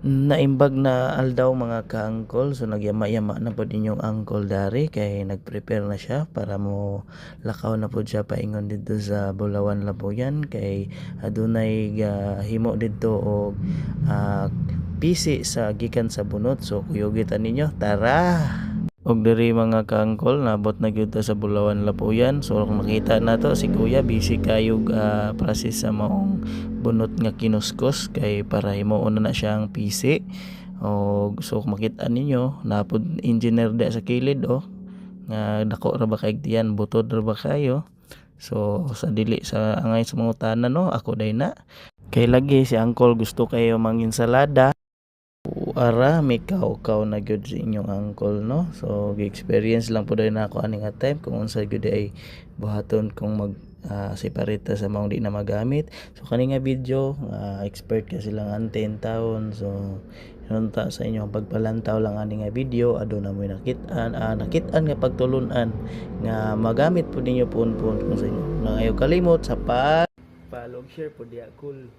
Naimbag na aldaw mga ka-angkol, so nagyama-yama na po ninyong angkol dari kay nag-prepare na siya para mo lakaw na po siya paingon dito sa Bulawan Labuyan kay adunay himo dito og pisi sa gikan sa bunot. So kuyogitan ninyo, tara! Og diri mga kaangkol, nabot na gyud ta sa Bulawan Lapuyan. So kung makita na to si Kuya busy kayo process sa maong bunot nga kinuskos kay para himuon na siyang PC. Og so kung makita ninyo, napod engineer da sa kilid nga dako ra ba kay tiyan, butod ra ba kayo. So sa dili sa angay sa mga tanan ako day na. Kay lagi si Uncle gusto kayo mang ensalada. Ara may kaukaw na gyud sa inyong uncle so gi-experience lang po na ako aning time kung unsa gyud ay buhaton kung mag separate sa mga di na magamit. So kani nga video expert kasi lang ang 10 taon, so hinunta sa inyo ang pagpalantaw lang ani nga video aduna mo nakitaan nga pagtulunan nga magamit po ninyo pun kung sa inyo. Nang ayaw kalimot sa follow, share po diya cool.